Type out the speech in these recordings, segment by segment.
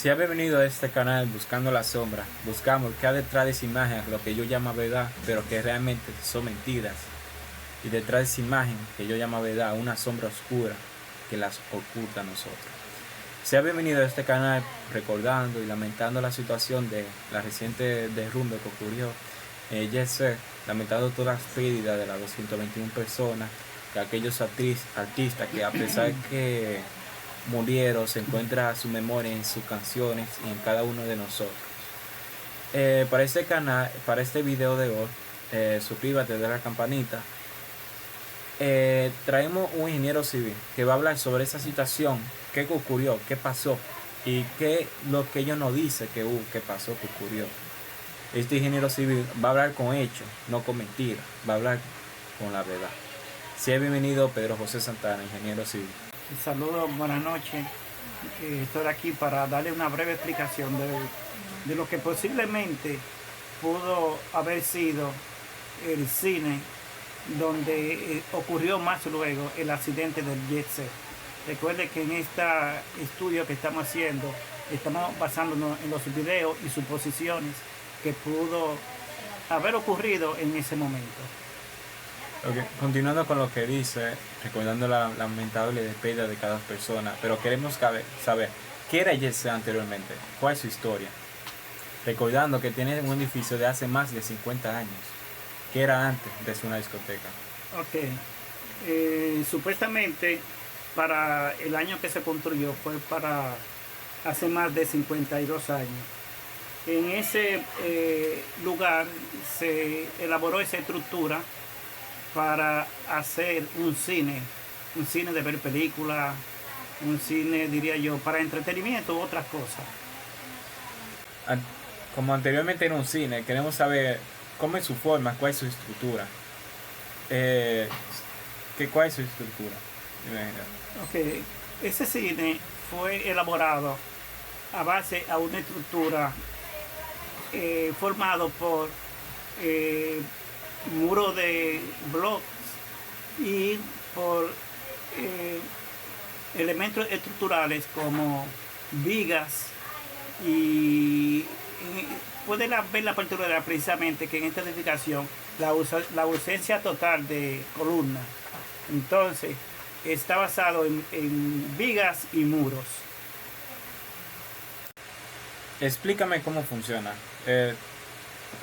Si ha venido a este canal buscando la sombra, buscamos que hay detrás de esa imagen lo que yo llamo verdad, pero que realmente son mentiras. Y detrás de esa imagen que yo llamo verdad, una sombra oscura que las oculta a nosotros. Si ha venido a este canal recordando y lamentando la situación de la reciente derrumbe que ocurrió en Yesé, lamentando todas las pérdidas de las 221 personas, de aquellos artistas que a pesar que murieron, se encuentra su memoria en sus canciones y en cada uno de nosotros. Para este canal, para este video de hoy, suscríbete, de la campanita. Traemos un ingeniero civil que va a hablar sobre esa situación, qué ocurrió, qué pasó y qué lo que ellos nos dicen que pasó, que ocurrió. Este ingeniero civil va a hablar con hechos, no con mentiras, va a hablar con la verdad. Sea bienvenido Pedro José Santana, ingeniero civil. Saludos, buenas noches. Estoy aquí para darle una breve explicación de lo que posiblemente pudo haber sido el cine donde ocurrió más luego el accidente del Jet Set. Recuerde que en este estudio que estamos haciendo estamos basándonos en los videos y suposiciones que pudo haber ocurrido en ese momento. Okay. Continuando con lo que dice, recordando la lamentable despedida de cada persona, pero queremos saber qué era Jet Set anteriormente, cuál es su historia. Recordando que tiene un edificio de hace más de 50 años. ¿Qué era antes de ser una discoteca? Ok. Supuestamente para el año que se construyó fue para hace más de 52 años. En ese lugar se elaboró esa estructura para hacer un cine de ver películas, un cine, diría yo, para entretenimiento u otras cosas. Como anteriormente era un cine, queremos saber cómo es su forma, cuál es su estructura. ¿Cuál es su estructura? Okay. Ese cine fue elaborado a base a una estructura formado por muros de blocks y por elementos estructurales como vigas, y pueden ver la particularidad precisamente que en esta edificación la ausencia total de columnas. Entonces está basado en vigas y muros. Explícame cómo funciona,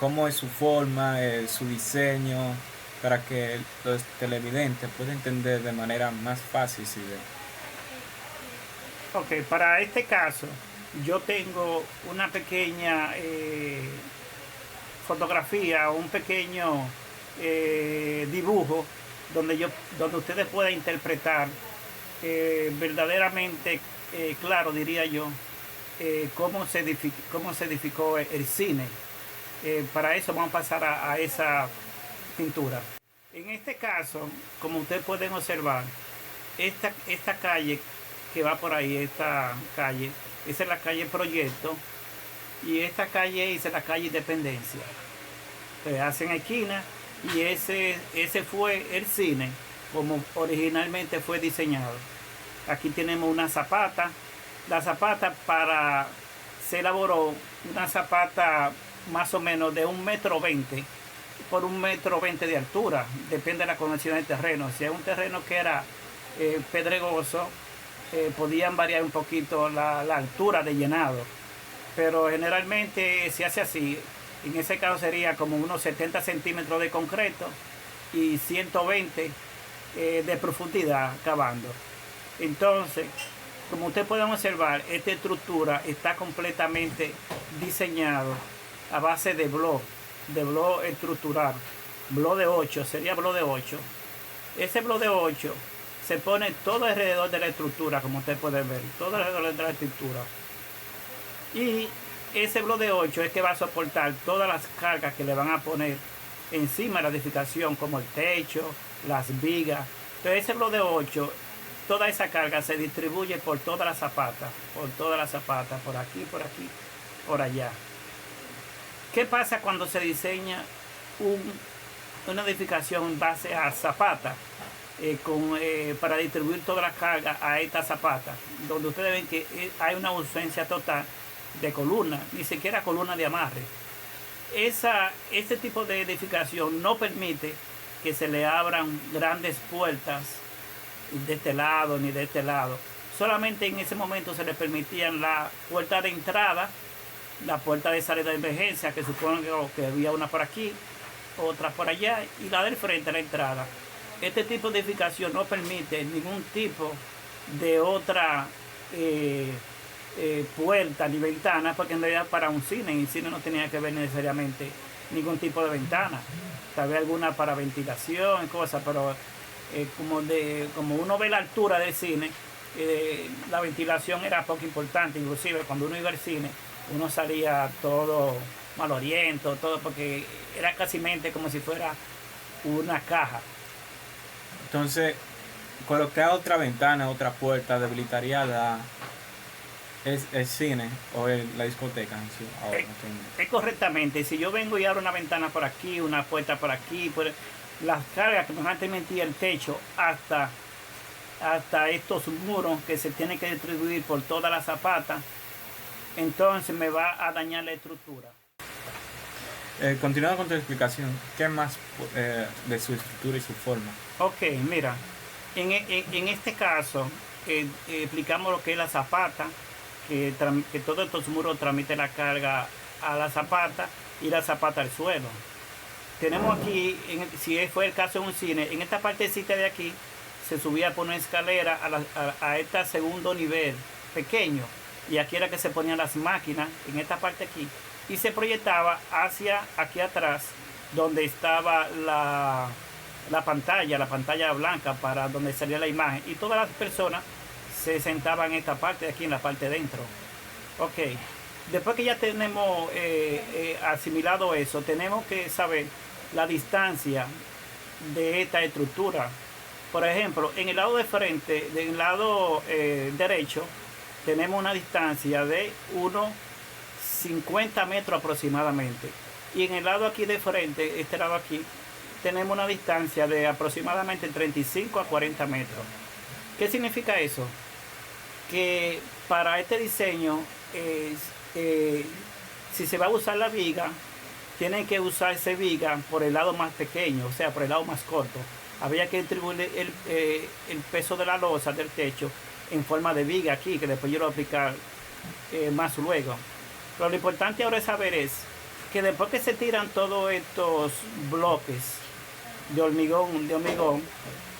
cómo es su forma, su diseño, para que los televidentes puedan entender de manera más fácil. Ok, para este caso yo tengo una pequeña fotografía, un pequeño dibujo donde ustedes puedan interpretar verdaderamente claro, diría yo, cómo se edificó el cine. Para eso vamos a pasar a esa pintura. En este caso, como ustedes pueden observar, esta calle que va por ahí, esa es la calle Proyecto, y esta calle es la calle Independencia. Hacen esquina, y ese fue el cine como originalmente fue diseñado. Aquí tenemos una zapata. La zapata se elaboró una zapata más o menos de 1,20 m por 1,20 m de altura, depende de la condición del terreno. Si es un terreno que era pedregoso, podían variar un poquito la altura de llenado, pero generalmente se hace así. En ese caso sería como unos 70 centímetros de concreto y 120 de profundidad cavando. Entonces, como ustedes pueden observar, esta estructura está completamente diseñado a base de bloc estructural, bloc de 8, sería bloc de 8. Ese bloc de 8 se pone todo alrededor de la estructura, como ustedes pueden ver, todo alrededor de la estructura. Y ese bloc de 8 es que va a soportar todas las cargas que le van a poner encima de la edificación, como el techo, las vigas. Entonces ese bloc de 8, toda esa carga se distribuye por todas las zapatas, por aquí, por allá. ¿Qué pasa cuando se diseña una edificación en base a zapatas? Para distribuir todas las cargas a esta zapata, donde ustedes ven que hay una ausencia total de columna, ni siquiera columna de amarre. Este tipo de edificación no permite que se le abran grandes puertas de este lado ni de este lado. Solamente en ese momento se le permitían la puerta de entrada, la puerta de salida de emergencia, que supongo que había una por aquí, otra por allá, y la del frente, la entrada. Este tipo de edificación no permite ningún tipo de otra puerta ni ventana, porque en realidad para un cine, y el cine no tenía que ver necesariamente ningún tipo de ventana. Tal vez alguna para ventilación y cosas, pero como uno ve la altura del cine, la ventilación era poco importante. Inclusive cuando uno iba al cine, uno salía todo maloriento, todo, porque era casi como si fuera una caja. Entonces, colocar otra ventana, otra puerta, debilitaría el cine o la discoteca en sí. Ahora, Es correctamente. Si yo vengo y abro una ventana por aquí, una puerta por aquí, las cargas que me van a meter el techo hasta estos muros que se tienen que distribuir por toda la zapata, entonces me va a dañar la estructura. Continuando con tu explicación, ¿qué más de su estructura y su forma? Ok, mira, en este caso explicamos lo que es la zapata, que todos estos muros transmiten la carga a la zapata y la zapata al suelo. Tenemos aquí, si fue el caso de un cine, en esta partecita de aquí se subía por una escalera a este segundo nivel pequeño, y aquí era que se ponían las máquinas, en esta parte aquí, y se proyectaba hacia aquí atrás, donde estaba la pantalla blanca para donde salía la imagen, y todas las personas se sentaban en esta parte de aquí, en la parte de dentro. Ok, después que ya tenemos asimilado eso, tenemos que saber la distancia de esta estructura. Por ejemplo, en el lado de frente, del lado derecho, tenemos una distancia de unos 50 metros aproximadamente. Y en el lado aquí de frente, este lado aquí, tenemos una distancia de aproximadamente 35 a 40 metros. ¿Qué significa eso? Que para este diseño, si se va a usar la viga, tienen que usarse viga por el lado más pequeño, o sea, por el lado más corto. Habría que distribuir el peso de la losa del techo en forma de viga aquí, que después yo lo voy a aplicar más luego. Pero lo importante ahora es saber que después que se tiran todos estos bloques de hormigón,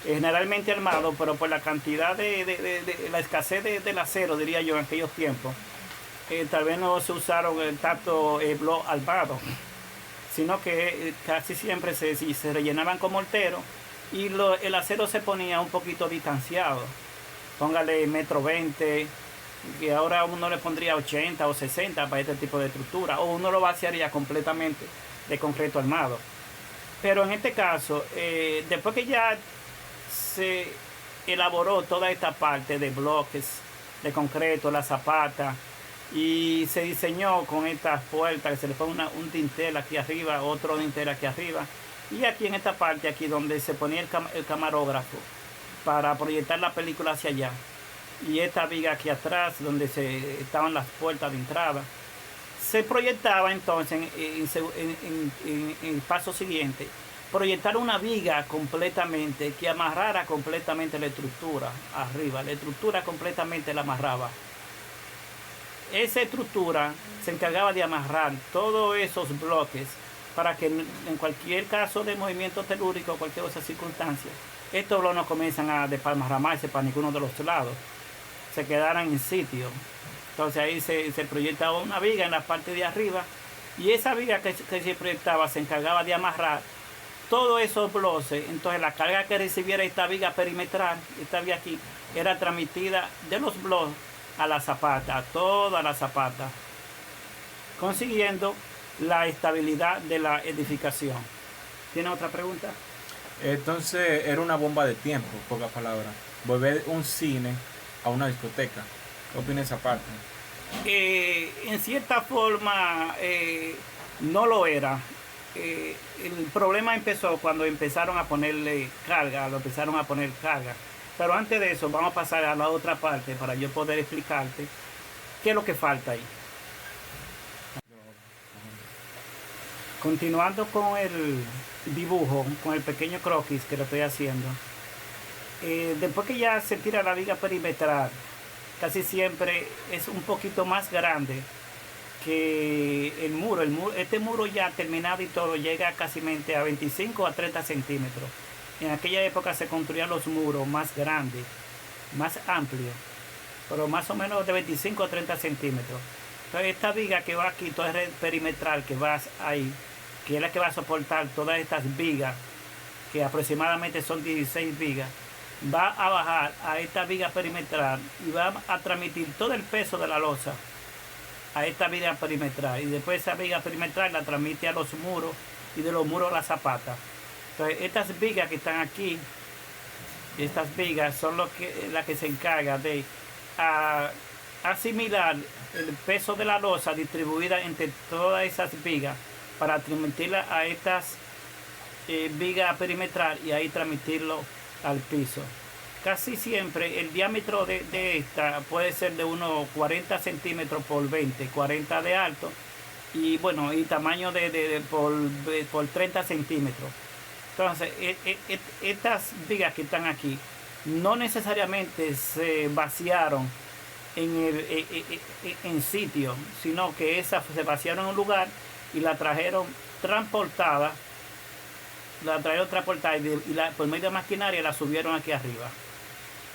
generalmente armado, pero por la cantidad de la escasez del acero, diría yo, en aquellos tiempos, tal vez no se usaron el tanto bloque armado, sino que casi siempre se rellenaban con mortero, y el acero se ponía un poquito distanciado. Póngale 1,20 m, que ahora uno le pondría 80 o 60 para este tipo de estructura, o uno lo vaciaría completamente de concreto armado. Pero en este caso, después que ya se elaboró toda esta parte de bloques de concreto, la zapata, y se diseñó con estas puertas que se le pone un dintel aquí arriba, otro dintel aquí arriba, y aquí en esta parte aquí donde se ponía el camarógrafo para proyectar la película hacia allá, y esta viga aquí atrás donde estaban las puertas de entrada, se proyectaba entonces en el paso siguiente, proyectar una viga completamente que amarrara completamente la estructura arriba. La estructura completamente la amarraba. Esa estructura se encargaba de amarrar todos esos bloques para que en cualquier caso de movimiento telúrico o cualquier otra circunstancia, estos bloques no comienzan a desparramarse para ninguno de los lados, se quedaran en sitio. Entonces ahí se proyectaba una viga en la parte de arriba, y esa viga que se proyectaba se encargaba de amarrar todos esos bloques. Entonces la carga que recibiera esta viga perimetral, esta viga aquí, era transmitida de los bloques a la zapata, a toda la zapata, consiguiendo la estabilidad de la edificación. ¿Tiene otra pregunta? Entonces era una bomba de tiempo, pocas palabras, volver un cine a una discoteca. ¿Qué opina esa parte? En cierta forma no lo era. El problema empezó cuando empezaron a ponerle carga, Pero antes de eso, vamos a pasar a la otra parte para yo poder explicarte qué es lo que falta ahí. Continuando con el dibujo, con el pequeño croquis que lo estoy haciendo, después que ya se tira la viga perimetral, casi siempre es un poquito más grande que el muro. Este muro ya terminado y todo llega casi a 25 a 30 centímetros. En aquella época se construían los muros más grandes, más amplios, pero más o menos de 25 a 30 centímetros. Entonces esta viga que va aquí, toda red perimetral que va ahí, que es la que va a soportar todas estas vigas, que aproximadamente son 16 vigas, va a bajar a esta viga perimetral y va a transmitir todo el peso de la losa a esta viga perimetral, y después esa viga perimetral la transmite a los muros y de los muros a la zapata. Entonces estas vigas que están aquí, estas vigas son las que se encargan de asimilar el peso de la losa distribuida entre todas esas vigas para transmitirla a estas vigas perimetral y ahí transmitirlo al piso. Casi siempre el diámetro de esta puede ser de unos 40 centímetros por 20, 40 de alto, y bueno, y tamaño por 30 centímetros. Entonces estas vigas que están aquí no necesariamente se vaciaron en sitio, sino que esas se vaciaron en un lugar y la trajeron transportada, y por medio de maquinaria la subieron aquí arriba.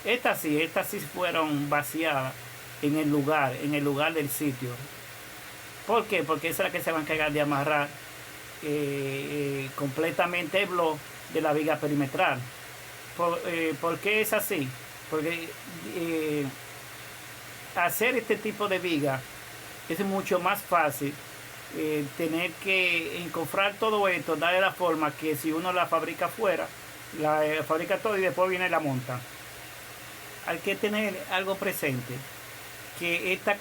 Estas sí fueron vaciadas en el lugar del sitio. ¿Por qué? Porque esa es la que se va a encargar de amarrar completamente el bloque de la viga perimetral. ¿Por qué es así? Porque hacer este tipo de viga es mucho más fácil. Tener que encofrar todo esto, darle la forma que si uno la fabrica afuera, la fabrica todo y después viene y la monta. Hay que tener algo presente, que esta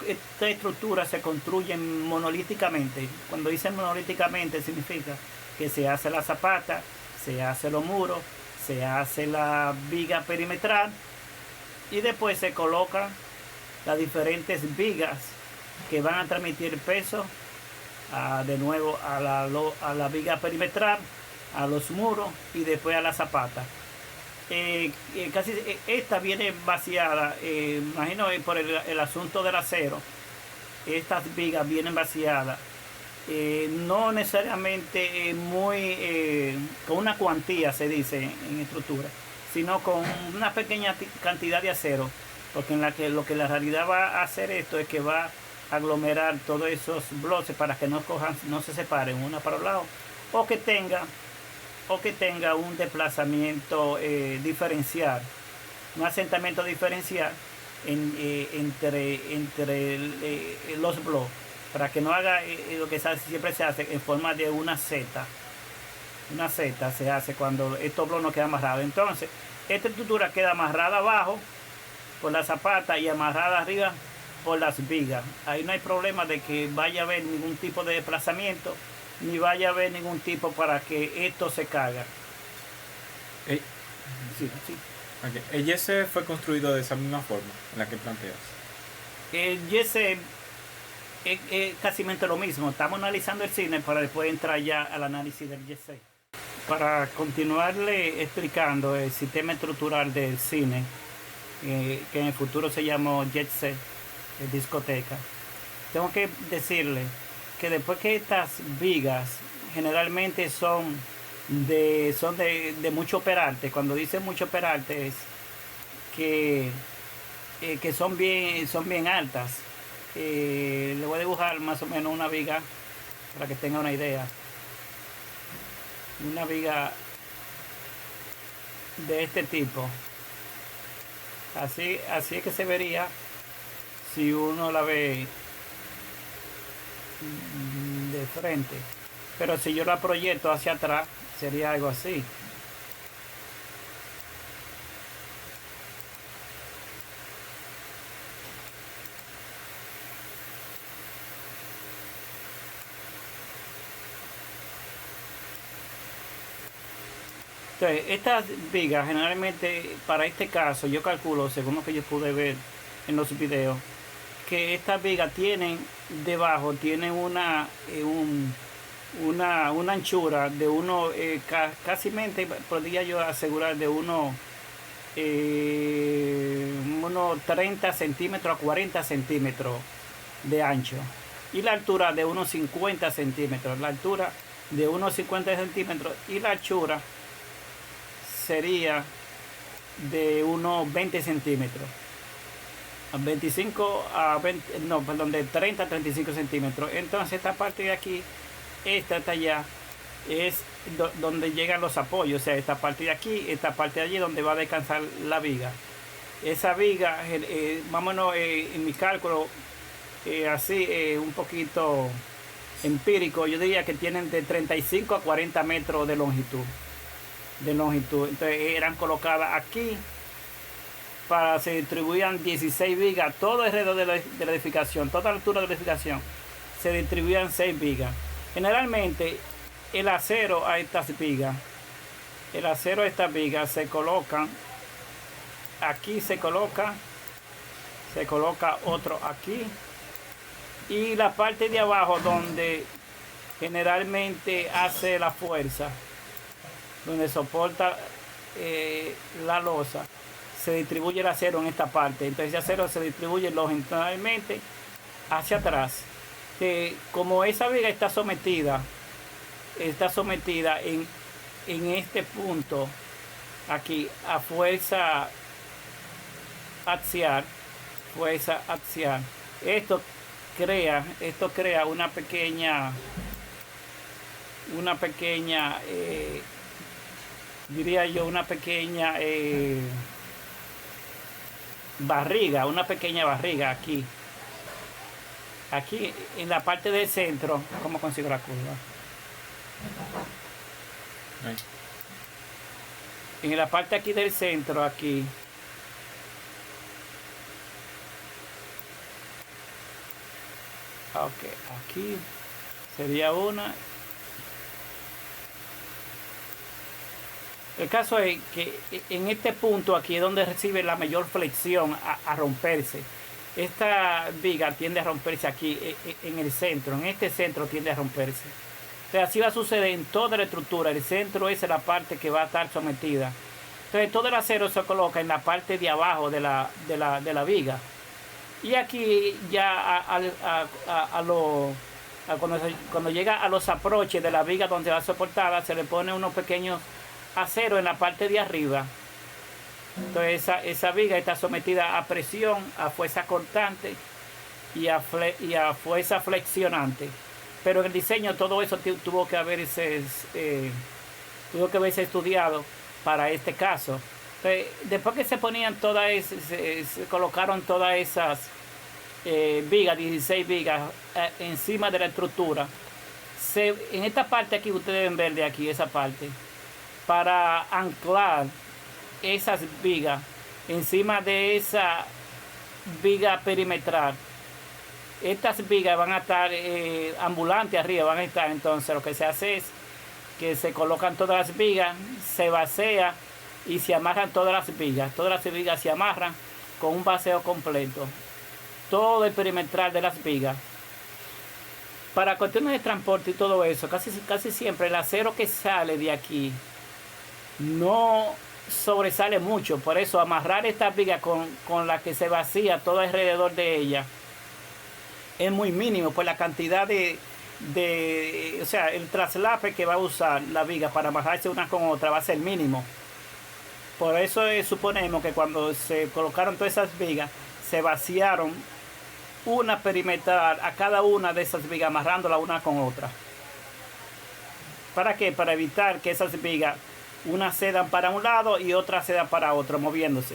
estructura se construye monolíticamente. Cuando dicen monolíticamente significa que se hace la zapata, se hace los muros, se hace la viga perimetral y después se colocan las diferentes vigas que van a transmitir peso de nuevo a la viga perimetral, a los muros y después a la zapata. Casi esta viene vaciada, imagino por el asunto del acero. Estas vigas vienen vaciadas, no necesariamente con una cuantía, se dice en estructura, sino con una pequeña cantidad de acero, porque lo que la realidad va a hacer esto es que va a aglomerar todos esos bloques para que no se separen una para un lado, o que tenga un desplazamiento diferencial, un asentamiento diferencial entre los bloques, para que no haga lo que siempre se hace en forma de una Z. Una Z se hace cuando estos bloques no quedan amarrados. Entonces, esta estructura queda amarrada abajo por la zapata y amarrada arriba por las vigas. Ahí no hay problema de que vaya a haber ningún tipo de desplazamiento, ni vaya a haber ningún tipo para que esto se caiga. Sí. Okay. ¿El yese fue construido de esa misma forma en la que planteas? El yese es casi lo mismo. Estamos analizando el cine para después entrar ya al análisis del yese. Para continuarle explicando el sistema estructural del cine, que en el futuro se llamó jet set, discoteca, tengo que decirle que después que estas vigas generalmente son de mucho peralte. Cuando dice mucho peralte es que son bien altas. Le voy a dibujar más o menos una viga para que tenga una idea. Una viga de este tipo. Así es que se vería si uno la ve de frente, pero si yo la proyecto hacia atrás sería algo así. Entonces, estas vigas generalmente para este caso yo calculo, según lo que yo pude ver en los videos, que estas vigas tienen debajo un una anchura de casi podría yo asegurar de unos 30 centímetros a 40 centímetros de ancho, y la altura de unos 50 centímetros, la altura de unos 50 centímetros, y la anchura sería de unos 20 centímetros, 25 a 20, no, perdón, de 30 a 35 centímetros. Entonces esta parte de aquí, esta hasta allá, es donde llegan los apoyos, o sea, esta parte de aquí, esta parte de allí, donde va a descansar la viga. Esa viga, más o menos en mi cálculo, así un poquito empírico, yo diría que tienen de 35 a 40 metros de longitud. Entonces eran colocadas aquí para se distribuían 16 vigas, todo alrededor de la edificación, toda la altura de la edificación, se distribuían 6 vigas. Generalmente el acero a estas vigas, se colocan, aquí se coloca otro aquí, y la parte de abajo donde generalmente hace la fuerza, donde soporta la losa, se distribuye el acero en esta parte. Entonces ese acero se distribuye longitudinalmente hacia atrás, que como esa viga está sometida en este punto aquí a fuerza axial, esto crea una pequeña diría yo, una pequeña barriga, aquí en la parte del centro. ¿Cómo consigo la curva? Ahí. En la parte aquí del centro, aquí, ok, aquí sería una. El caso es que en este punto aquí es donde recibe la mayor flexión a romperse. Esta viga tiende a romperse aquí en el centro, en este centro tiende a romperse. Entonces así va a suceder en toda la estructura. El centro es la parte que va a estar sometida. Entonces todo el acero se coloca en la parte de abajo de la viga. Y aquí ya cuando llega a los aproches de la viga donde va soportada, se le pone unos pequeños acero en la parte de arriba. Entonces esa viga está sometida a presión, a fuerza cortante y a fuerza flexionante. Pero en el diseño todo eso tuvo que haberse estudiado para este caso. Entonces, después que se ponían se colocaron todas esas vigas, 16 vigas encima de la estructura, en esta parte aquí, ustedes deben ver de aquí esa parte, para anclar esas vigas encima de esa viga perimetral. Estas vigas van a estar ambulantes arriba, van a estar. Entonces lo que se hace es que se colocan todas las vigas, se vacía y se amarran todas las vigas se amarran con un vacío completo, todo el perimetral de las vigas. Para cuestiones de transporte y todo eso, casi siempre el acero que sale de aquí no sobresale mucho. Por eso amarrar esta viga con la que se vacía todo alrededor de ella es muy mínimo, por la cantidad o sea, el traslape que va a usar la viga para amarrarse una con otra va a ser mínimo. Por eso suponemos que cuando se colocaron todas esas vigas, se vaciaron una perimetral a cada una de esas vigas, amarrándola una con otra. ¿Para qué? Para evitar que esas vigas, unas cedan para un lado y otras cedan para otro, moviéndose.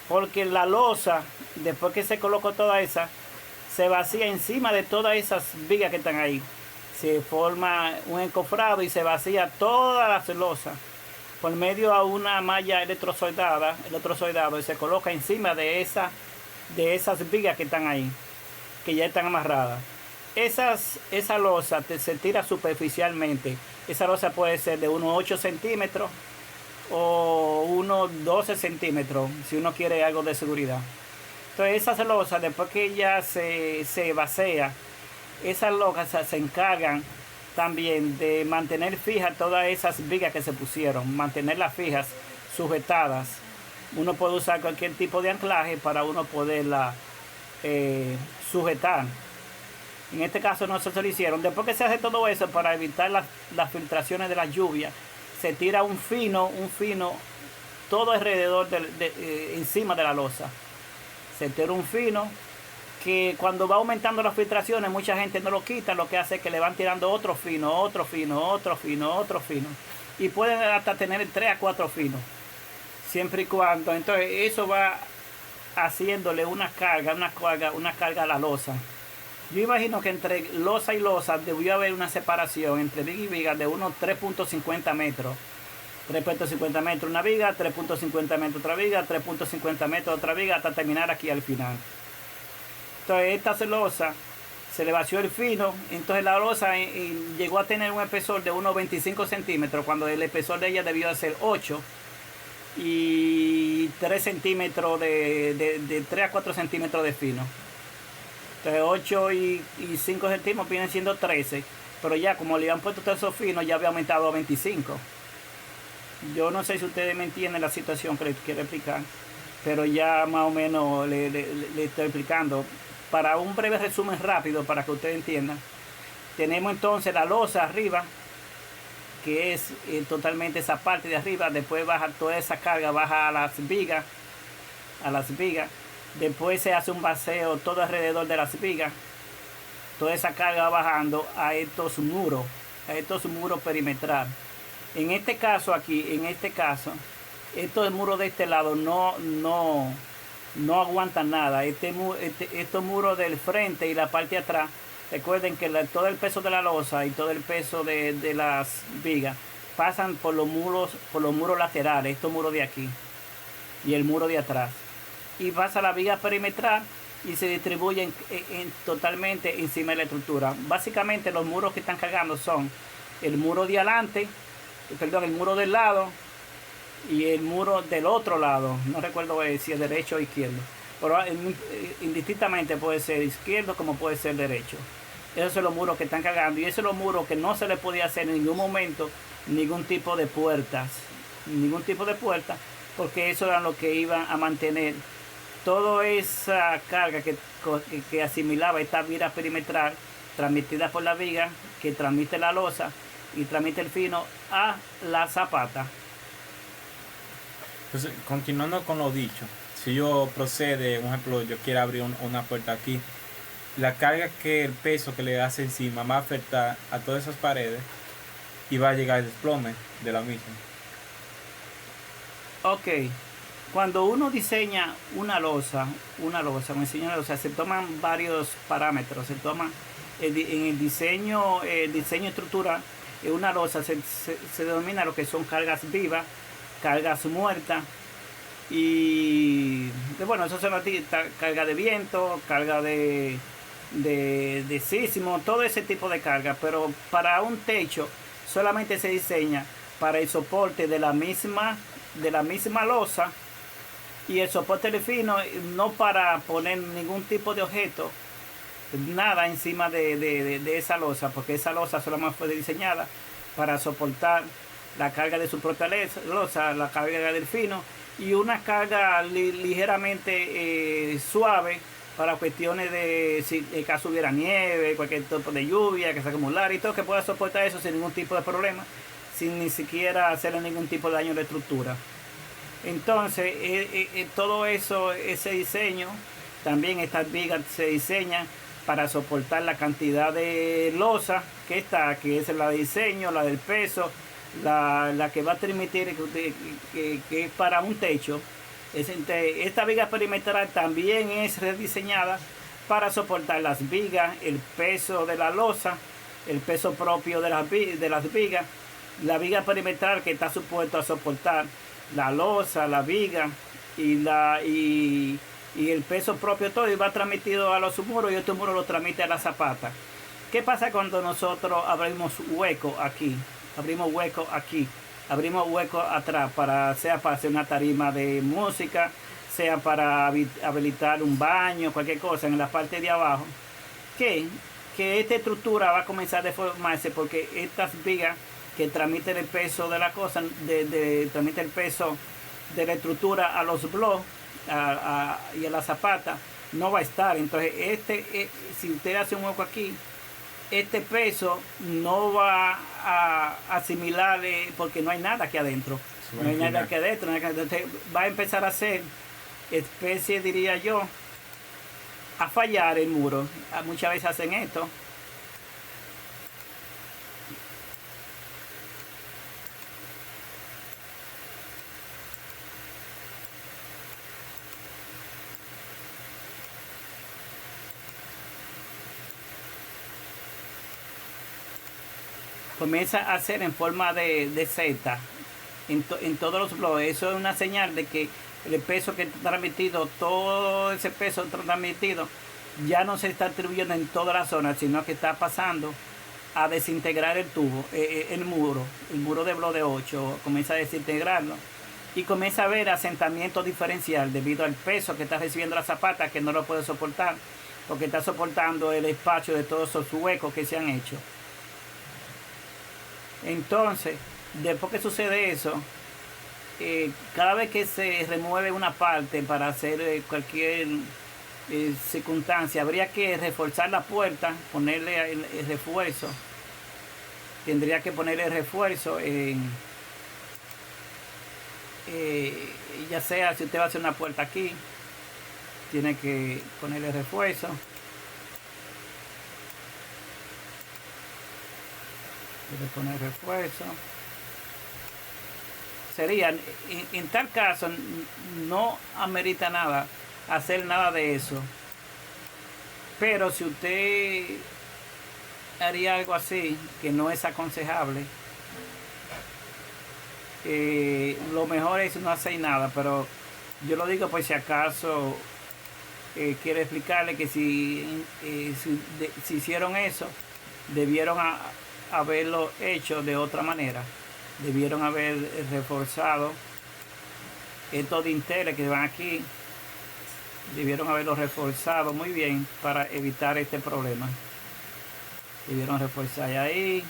Porque la losa, después que se colocó toda esa, se vacía encima de todas esas vigas que están ahí. Se forma un encofrado y se vacía todas las losas por medio a una malla electrosoldada y se coloca encima de esas vigas que están ahí, que ya están amarradas. Esa losa se tira superficialmente. Esa losa puede ser de unos 8 centímetros o unos 12 centímetros, si uno quiere algo de seguridad. Entonces esas losas, después que ya se vacía, esas losas se encargan también de mantener fijas todas esas vigas que se pusieron, mantenerlas fijas, sujetadas. Uno puede usar cualquier tipo de anclaje para uno poderla sujetar. En este caso no se lo hicieron. Después que se hace todo eso para evitar las filtraciones de la lluvia, se tira un fino todo alrededor encima de la losa. Se tira un fino que cuando va aumentando las filtraciones mucha gente no lo quita, lo que hace es que le van tirando otro fino, otro fino, otro fino, otro fino. Y pueden hasta tener 3 a 4 finos. Siempre y cuando. Entonces eso va haciéndole una carga a la losa. Yo imagino que entre losa y losa debió haber una separación entre viga y viga de unos 3.50 metros. 3.50 metros una viga, 3.50 metros otra viga, 3.50 metros otra viga, hasta terminar aquí al final. Entonces esta losa se le vació el fino, entonces la losa llegó a tener un espesor de unos 25 centímetros, cuando el espesor de ella debió de ser 8 y 3 centímetros de 3 a 4 centímetros de fino. Entonces 8 y 5 centímetros vienen siendo 13, pero ya como le han puesto todo eso fino ya había aumentado a 25. Yo no sé si ustedes me entienden la situación que les quiero explicar, pero ya más o menos le estoy explicando. Para un breve resumen rápido, para que ustedes entiendan, tenemos entonces la losa arriba, que es totalmente esa parte de arriba. Después baja toda esa carga, baja a las vigas, después se hace un vacío todo alrededor de las vigas. Toda esa carga va bajando a estos muros perimetrales. En este caso aquí, estos muros de este lado no aguantan nada. Estos muros del frente y la parte de atrás, recuerden que todo el peso de la losa y todo el peso de las vigas pasan por los muros laterales, estos muros de aquí y el muro de atrás, y pasa la viga perimetral y se distribuyen totalmente encima de la estructura. Básicamente los muros que están cargando son el muro de adelante, el muro del lado y el muro del otro lado. No recuerdo si es derecho o izquierdo, pero indistintamente puede ser izquierdo como puede ser derecho. Esos son los muros que están cargando, y esos son los muros que no se le podía hacer en ningún momento ningún tipo de puertas, porque eso era lo que iba a mantener toda esa carga que asimilaba esta viga perimetral transmitida por la viga, que transmite la losa y transmite el fino a la zapata. Entonces, continuando con lo dicho, si yo procede, un ejemplo, yo quiero abrir una puerta aquí, la carga el peso que le hace encima va a afectar a todas esas paredes y va a llegar el desplome de la misma. Ok, cuando uno diseña una losa, se toman varios parámetros. Se toma en el diseño estructural. En una losa se denomina lo que son cargas vivas, cargas muertas, y bueno, eso son carga de viento, carga de sismo, todo ese tipo de carga. Pero para un techo solamente se diseña para el soporte de la misma losa y el soporte de fino, no para poner ningún tipo de objeto, nada encima de esa losa, porque esa losa solamente fue diseñada para soportar la carga de su propia losa, la carga del fino, y una carga ligeramente suave para cuestiones de si en caso hubiera nieve, cualquier tipo de lluvia que se acumulara y todo, que pueda soportar eso sin ningún tipo de problema, sin ni siquiera hacerle ningún tipo de daño a la estructura. Entonces todo eso, ese diseño, también estas vigas se diseñan para soportar la cantidad de losa que es la de diseño, la del peso, la que va a permitir que es para un techo. Esta viga perimetral también es rediseñada para soportar las vigas, el peso de la losa, el peso propio de las vigas, la viga perimetral que está supuesto a soportar la losa, la viga y el peso propio todo, y va transmitido a los muros, y estos muros lo transmite a la zapata. ¿Qué pasa cuando nosotros abrimos hueco aquí? Abrimos hueco atrás, sea para hacer una tarima de música, sea para habilitar un baño, cualquier cosa en la parte de abajo, que que esta estructura va a comenzar a deformarse porque estas vigas que transmiten el peso de la cosa, transmite el peso de la estructura a los bloques y a la zapata, no va a estar. Entonces, si usted hace un hueco aquí, este peso no va a asimilar porque no hay nada aquí adentro. No hay nada aquí adentro. Entonces, va a empezar a hacer especie, diría yo, a fallar el muro. Muchas veces hacen esto. Comienza a hacer en forma de Z en todos los bloques. Eso es una señal de que el peso que está transmitido, todo ese peso transmitido, ya no se está atribuyendo en toda la zona, sino que está pasando a desintegrar el tubo, el muro de bloque de 8, comienza a desintegrarlo y comienza a haber asentamiento diferencial debido al peso que está recibiendo la zapata, que no lo puede soportar, porque está soportando el espacio de todos esos huecos que se han hecho. Entonces, después que sucede eso, cada vez que se remueve una parte para hacer cualquier circunstancia, habría que reforzar la puerta, ponerle el refuerzo. Tendría que ponerle el refuerzo ya sea si usted va a hacer una puerta aquí, tiene que ponerle refuerzo. Debe poner refuerzo. Sería, en tal caso, no amerita nada hacer nada de eso. Pero si usted haría algo así, que no es aconsejable, lo mejor es no hacer nada. Pero yo lo digo por si acaso quiero explicarle que si hicieron eso, debieron haberlo hecho de otra manera. Debieron haber reforzado estos dinteles que van aquí, debieron haberlo reforzado muy bien para evitar este problema. Debieron reforzar ahí,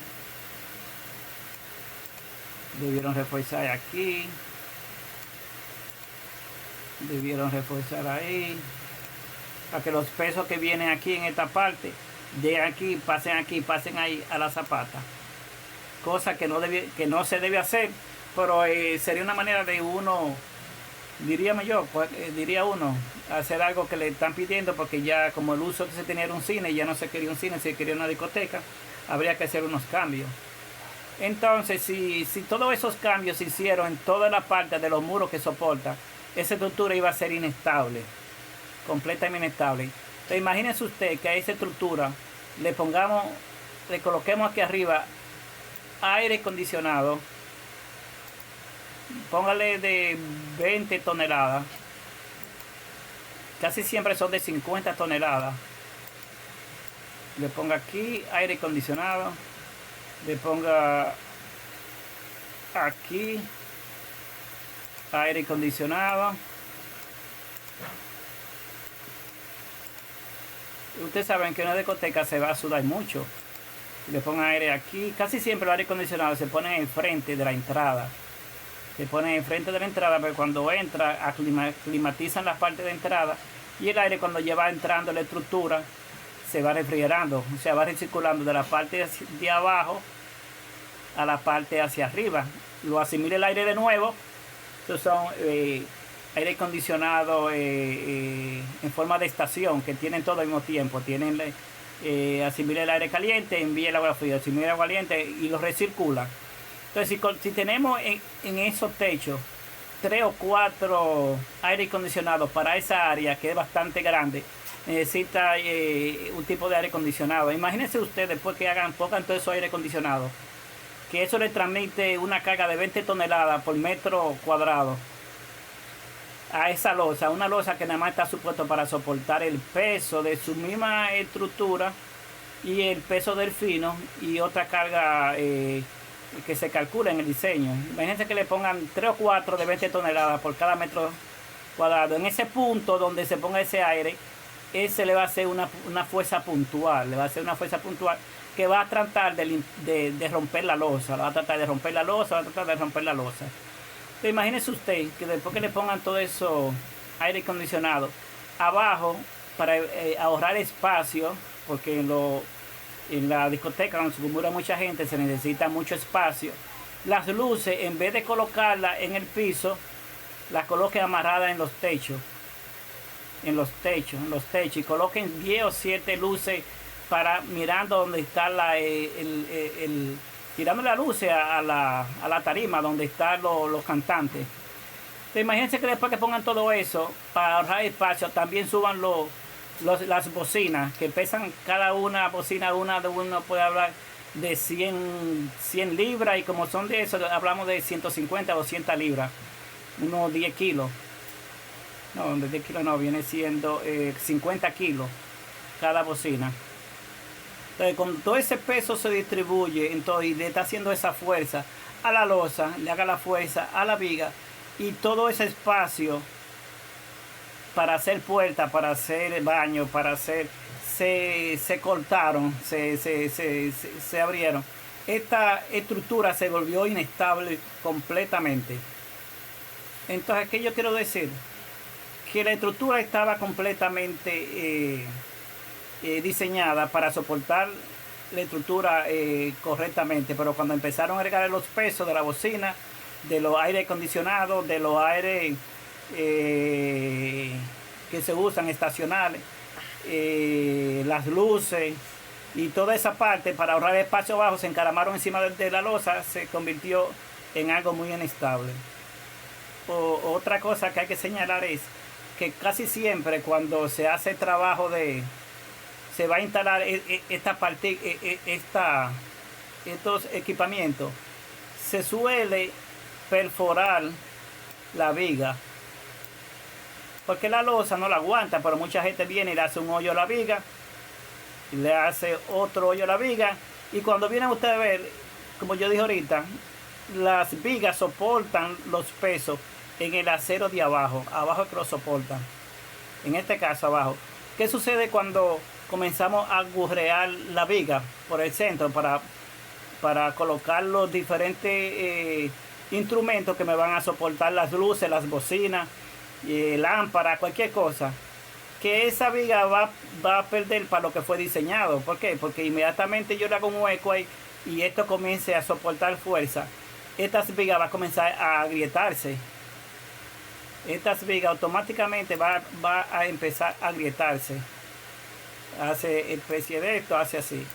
debieron reforzar aquí, debieron reforzar ahí, para que los pesos que vienen aquí en esta parte de aquí, pasen ahí a la zapata. Cosa que no se debe hacer, pero sería una manera de uno, diría uno, hacer algo que le están pidiendo, porque ya como el uso que se tenía era un cine, ya no se quería un cine, se quería una discoteca, habría que hacer unos cambios. Entonces, si todos esos cambios se hicieron en toda la parte de los muros que soporta, esa estructura iba a ser inestable, completamente inestable. Entonces, imagínense usted que a esa estructura le coloquemos aquí arriba aire acondicionado, póngale de 20 toneladas, casi siempre son de 50 toneladas. Le ponga aquí aire acondicionado, le ponga aquí aire acondicionado. Ustedes saben que en una discoteca se va a sudar mucho. Le pongan aire aquí. Casi siempre el aire acondicionado se pone enfrente de la entrada. Se pone enfrente de la entrada, pero cuando entra, climatizan la parte de entrada. Y el aire, cuando ya va entrando la estructura, se va refrigerando. O sea, va recirculando de la parte de abajo a la parte hacia arriba. Lo asimila el aire de nuevo. Estos son aire acondicionado en forma de estación, que tienen todo al mismo tiempo. Tienen asimila el aire caliente, envía el agua fría, asimila el agua caliente y lo recircula. Entonces, si tenemos en esos techos 3 o 4 aire acondicionados para esa área, que es bastante grande, necesita un tipo de aire acondicionado. Imagínense ustedes, después que pongan todo eso aire acondicionado, que eso le transmite una carga de 20 toneladas por metro cuadrado a esa losa, una losa que nada más está supuesto para soportar el peso de su misma estructura y el peso del fino y otra carga que se calcula en el diseño. Imagínense que le pongan 3 o 4 de 20 toneladas por cada metro cuadrado. En ese punto donde se ponga ese aire, ese le va a hacer una fuerza puntual, le va a hacer una fuerza puntual que va a tratar de romper la losa, va a tratar de romper la losa, va a tratar de romper la losa. Entonces, imagínese usted que después que le pongan todo eso aire acondicionado abajo para ahorrar espacio, porque en la discoteca donde se acumula mucha gente se necesita mucho espacio. Las luces, en vez de colocarlas en el piso, las coloquen amarradas en los techos. Y coloquen 10 o 7 luces para mirando donde está tirando la luz a la tarima donde están los cantantes. Entonces, imagínense que después que pongan todo eso, para ahorrar espacio, también suban las bocinas, que pesan cada una bocina, uno puede hablar de 100 libras, y como son de eso, hablamos de 150 o 200 libras, unos 10 kilos. No, de 10 kilos no, viene siendo 50 kilos cada bocina. Entonces, con todo ese peso se distribuye, entonces, y le está haciendo esa fuerza a la losa, le haga la fuerza a la viga, y todo ese espacio para hacer puertas, para hacer baño, para hacer, se cortaron, se abrieron. Esta estructura se volvió inestable completamente. Entonces, ¿qué yo quiero decir? Que la estructura estaba completamente diseñada para soportar la estructura correctamente, pero cuando empezaron a agregar los pesos de la bocina, de los aire acondicionados, de los aires que se usan estacionales, las luces y toda esa parte para ahorrar espacio abajo, se encaramaron encima de la losa, se convirtió en algo muy inestable. Otra cosa que hay que señalar es que casi siempre cuando se hace trabajo se va a instalar estos equipamientos, se suele perforar la viga, porque la losa no la aguanta, pero mucha gente viene y le hace un hoyo a la viga, y le hace otro hoyo a la viga, y cuando vienen ustedes a ver, como yo dije ahorita, las vigas soportan los pesos en el acero de abajo es que lo soportan, en este caso abajo. ¿Qué sucede cuando comenzamos a agujerear la viga por el centro para colocar los diferentes instrumentos que me van a soportar las luces, las bocinas, lámparas, cualquier cosa? Que esa viga va a perder para lo que fue diseñado. ¿Por qué? Porque inmediatamente yo le hago un hueco ahí y esto comience a soportar fuerza, estas vigas va a comenzar a agrietarse. Estas vigas automáticamente va a empezar a agrietarse. Hace especie de esto, hace así.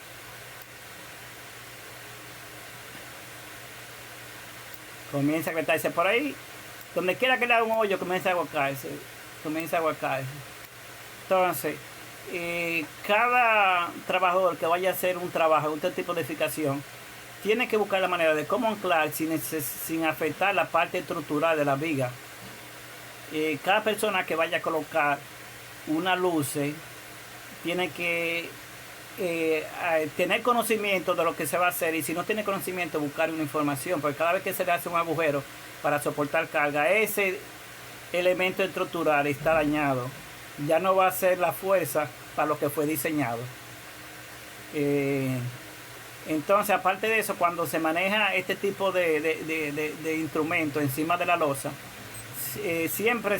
Comienza a agrietarse por ahí. Donde quiera que le haga un hoyo, comienza a aguacarse. Entonces, cada trabajador que vaya a hacer un trabajo, un tipo de edificación, tiene que buscar la manera de cómo anclar sin afectar la parte estructural de la viga. Cada persona que vaya a colocar una luz tiene que tener conocimiento de lo que se va a hacer, y si no tiene conocimiento, buscar una información, porque cada vez que se le hace un agujero para soportar carga, ese elemento estructural está dañado, ya no va a ser la fuerza para lo que fue diseñado. Entonces, aparte de eso, cuando se maneja este tipo de instrumento encima de la losa, siempre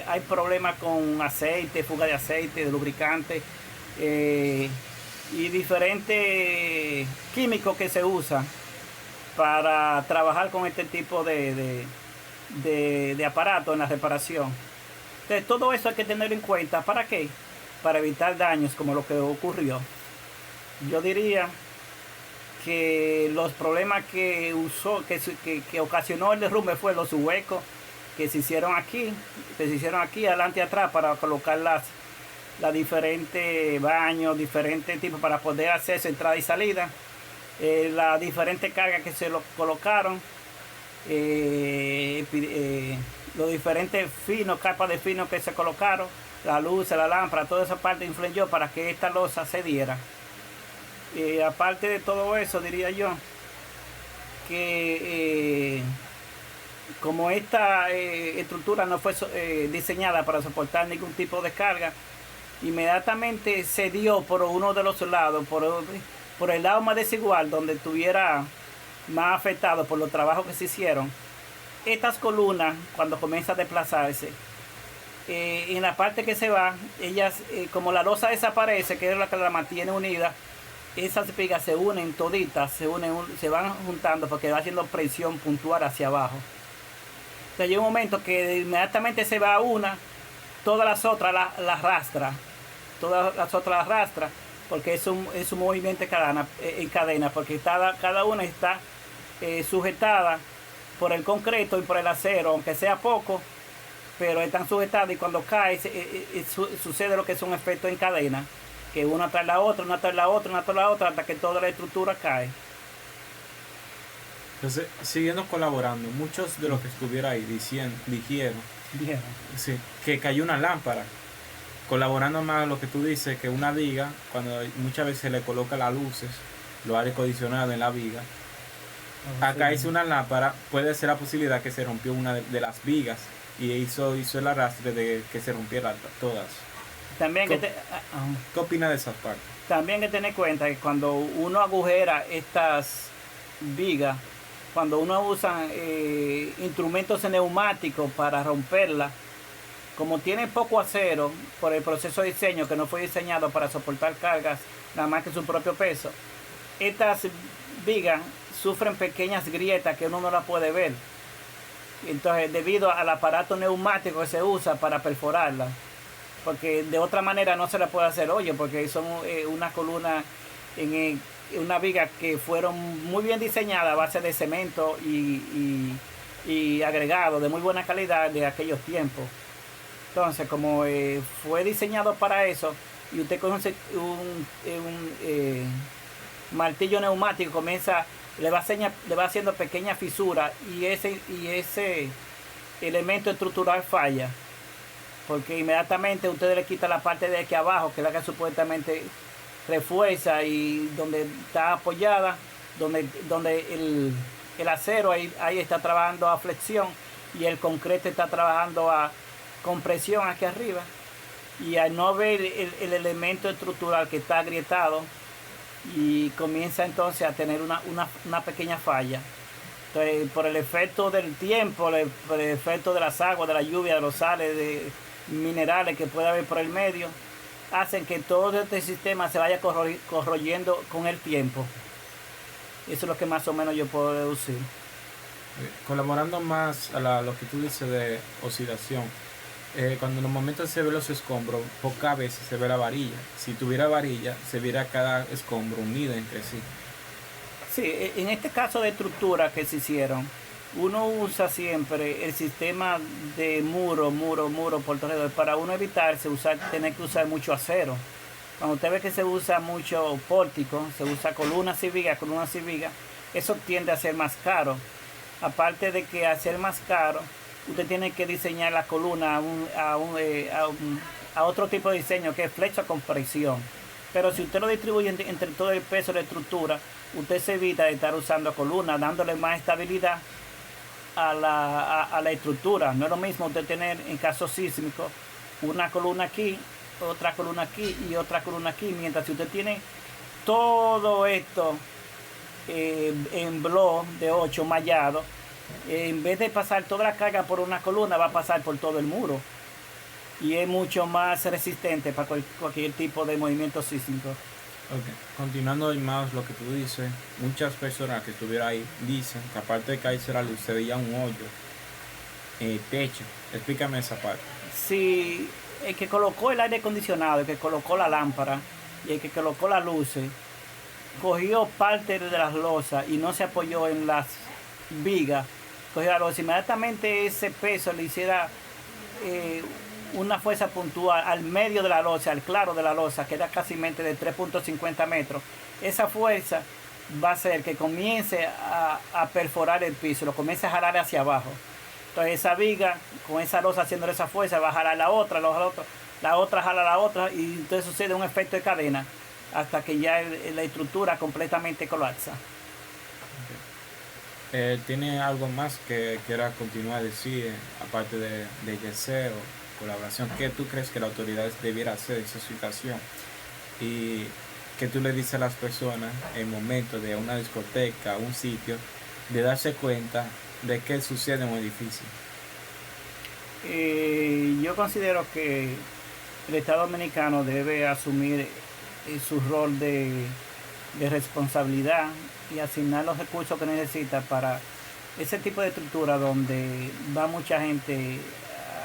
hay problemas con aceite, fuga de aceite, de lubricante, y diferentes químicos que se usan para trabajar con este tipo de aparato en la reparación. Entonces, todo eso hay que tener en cuenta. ¿Para qué? Para evitar daños como lo que ocurrió. Yo diría que los problemas que ocasionó el derrumbe fue los huecos que se hicieron aquí adelante y atrás para colocar las diferentes baños, diferentes tipos para poder acceso, entrada y salida, las diferentes cargas que se lo colocaron, los diferentes capas de fino que se colocaron, la luz, la lámpara, toda esa parte influyó para que esta losa se diera. Aparte de todo eso, diría yo que como esta estructura no fue diseñada para soportar ningún tipo de carga, inmediatamente se dio por uno de los lados, por el lado más desigual, donde estuviera más afectado por los trabajos que se hicieron. Estas columnas, cuando comienza a desplazarse, en la parte que se va, ellas, como la losa desaparece, que es la que la mantiene unida, esas vigas se unen toditas, se van juntando porque va haciendo presión puntual hacia abajo. Entonces llega un momento que inmediatamente se va una, todas las otras las arrastra, porque es un movimiento en cadena, porque cada una está sujetada por el concreto y por el acero, aunque sea poco, pero están sujetadas, y cuando cae sucede lo que es un efecto en cadena, que una tras la otra, una tras la otra, una tras la otra, hasta que toda la estructura cae. Entonces, siguiendo colaborando, muchos de los que estuvieron ahí dijeron sí, que cayó una lámpara. Colaborando más a lo que tú dices, que una viga, cuando muchas veces se le coloca las luces, los aire acondicionado en la viga, acá hizo una lámpara, puede ser la posibilidad que se rompió una de las vigas y hizo el arrastre de que se rompieran todas. También ¿Qué opinas de esas partes? También hay que tener cuenta que cuando uno agujera estas vigas, cuando uno usa instrumentos neumáticos para romperla, como tiene poco acero por el proceso de diseño, que no fue diseñado para soportar cargas nada más que su propio peso, estas vigas sufren pequeñas grietas que uno no las puede ver. Entonces, debido al aparato neumático que se usa para perforarla, porque de otra manera no se la puede hacer hoyo, porque son una columna en una viga que fueron muy bien diseñadas a base de cemento y agregado de muy buena calidad de aquellos tiempos. Entonces, como fue diseñado para eso, y usted conoce un martillo neumático, le va haciendo pequeñas fisuras, y ese elemento estructural falla, porque inmediatamente usted le quita la parte de aquí abajo, que es la que supuestamente refuerza, y donde está apoyada, donde el acero ahí está trabajando a flexión y el concreto está trabajando a compresión aquí arriba, y al no ver el elemento estructural que está agrietado, y comienza entonces a tener una pequeña falla. Entonces, por el efecto del tiempo, por el efecto de las aguas, de la lluvia, de los sales, de minerales que puede haber por el medio, hacen que todo este sistema se vaya corroyendo con el tiempo. Eso es lo que más o menos yo puedo deducir. Colaborando más a lo que tú dices de oxidación, cuando en los momentos se ve los escombros, pocas veces se ve la varilla. Si tuviera varilla, se viera cada escombro unido entre sí. Sí, en este caso de estructura que se hicieron, uno usa siempre el sistema de muro por todo alrededor, para uno evitarse tener que usar mucho acero. Cuando usted ve que se usa mucho pórtico, se usa columnas y vigas, eso tiende a ser más caro. Aparte de que al ser más caro, usted tiene que diseñar la columna a otro tipo de diseño, que es flecha con presión. Pero si usted lo distribuye entre todo el peso de la estructura, usted se evita de estar usando columnas, dándole más estabilidad a la estructura. No es lo mismo usted tener, en caso sísmico, una columna aquí, otra columna aquí y otra columna aquí, mientras si usted tiene todo esto en bloque de 8 mallado, en vez de pasar toda la carga por una columna, va a pasar por todo el muro, y es mucho más resistente para cualquier tipo de movimiento sísmico. Okay. Continuando más lo que tú dices, muchas personas que estuvieron ahí dicen que aparte de caerse la luz, se veía un hoyo en el techo. Explícame esa parte. Si el que colocó el aire acondicionado, el que colocó la lámpara y el que colocó las luces, cogió parte de las losas y no se apoyó en las vigas, cogió la losa, inmediatamente ese peso le hiciera una fuerza puntual al medio de la losa, al claro de la losa, que era casi de 3.50 metros. Esa fuerza va a hacer que comience a perforar el piso, lo comience a jalar hacia abajo. Entonces esa viga, con esa losa haciendo esa fuerza, va a jalar la otra jala la otra, y entonces sucede un efecto de cadena hasta que ya la estructura completamente colapsa. ¿Tiene algo más que quiera continuar a decir, aparte de yeseo? colaboración. ¿Qué tú crees que la autoridad debiera hacer en esa situación? Y qué tú le dices a las personas en momentos de una discoteca, un sitio, de darse cuenta de qué sucede en un edificio. Yo considero que el Estado Dominicano debe asumir su rol de responsabilidad y asignar los recursos que necesita para ese tipo de estructura donde va mucha gente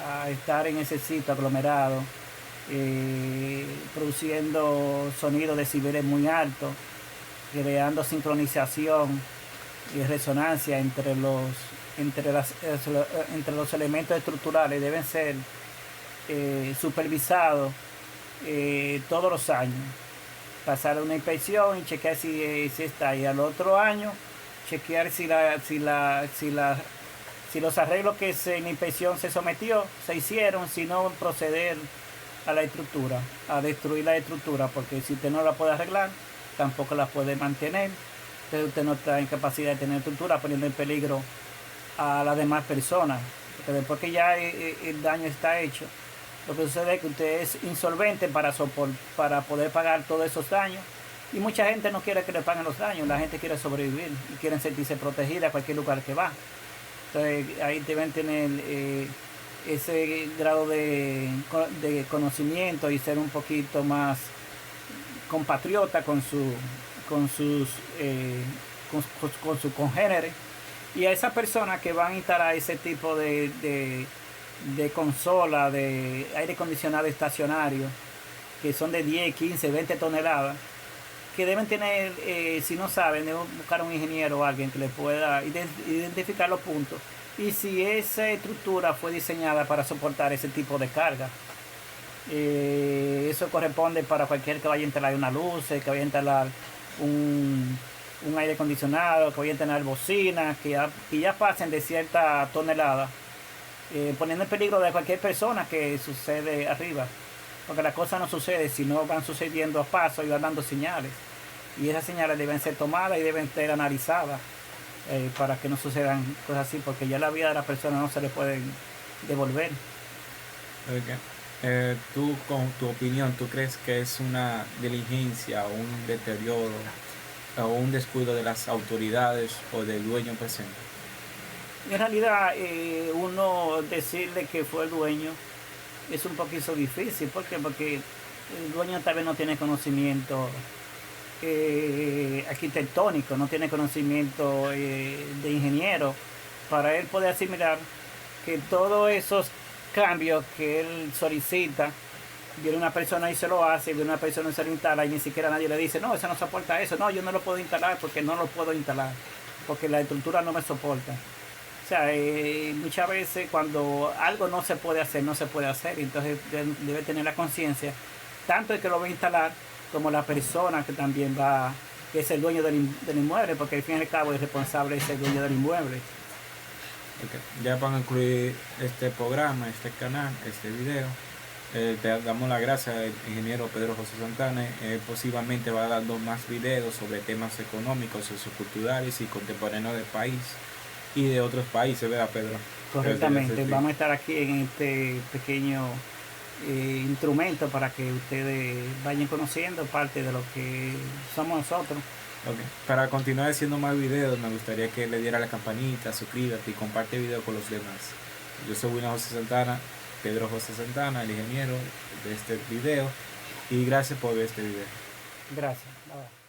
a estar en ese sitio aglomerado, produciendo sonidos de decibeles muy altos, creando sincronización y resonancia entre los elementos estructurales. Deben ser supervisados todos los años, pasar una inspección y chequear si está, y al otro año chequear si los arreglos que en la inspección se sometió se hicieron, si no proceder a la estructura, a destruir la estructura, porque si usted no la puede arreglar, tampoco la puede mantener. Entonces usted no está en capacidad de tener estructura, poniendo en peligro a las demás personas, porque después que ya el daño está hecho, lo que sucede es que usted es insolvente para poder pagar todos esos daños, y mucha gente no quiere que le paguen los daños. La gente quiere sobrevivir y quieren sentirse protegida a cualquier lugar que va. Entonces ahí deben tener ese grado de conocimiento y ser un poquito más compatriota con sus congéneres, y a esas personas que van a instalar ese tipo de consola de aire acondicionado estacionario, que son de 10, 15, 20 toneladas, que deben tener, si no saben, deben buscar un ingeniero o alguien que le pueda identificar los puntos, y si esa estructura fue diseñada para soportar ese tipo de carga. Eso corresponde para cualquier que vaya a instalar una luz, que vaya a instalar un aire acondicionado, que vaya a instalar bocinas, que ya pasen de cierta tonelada, poniendo en peligro de cualquier persona que sucede arriba, porque las cosas no suceden si no van sucediendo a paso y van dando señales, y esas señales deben ser tomadas y deben ser analizadas para que no sucedan cosas así, porque ya la vida de la persona no se le puede devolver. Okay. Tú, con tu opinión, ¿tú crees que es una diligencia o un deterioro o un descuido de las autoridades o del dueño presente? En realidad, uno decirle que fue el dueño es un poquito difícil. ¿Por qué? Porque el dueño tal vez no tiene conocimiento arquitectónico, no tiene conocimiento de ingeniero, para él poder asimilar que todos esos cambios que él solicita, viene una persona y se lo hace, viene una persona y se lo instala, y ni siquiera nadie le dice, no, eso no soporta eso, no, yo no lo puedo instalar porque no lo puedo instalar, porque la estructura no me soporta. O sea, muchas veces cuando algo no se puede hacer, no se puede hacer, entonces debe tener la conciencia, tanto el que lo va a instalar, como la persona que también que es el dueño del inmueble, porque al fin y al cabo el responsable es el dueño del inmueble. Okay. Ya para concluir este programa, este canal, este video, te damos las gracias al ingeniero Pedro José Santana. Posiblemente va dando más videos sobre temas económicos, socioculturales y contemporáneos del país y de otros países, ¿verdad, Pedro? Correctamente, vamos a estar aquí en este pequeño instrumento para que ustedes vayan conociendo parte de lo que somos nosotros. Okay. Para continuar haciendo más videos, me gustaría que le diera la campanita, suscríbete y comparte el video con los demás. Yo soy William José Santana, Pedro José Santana, el ingeniero de este video, y gracias por ver este video. Gracias. Bye.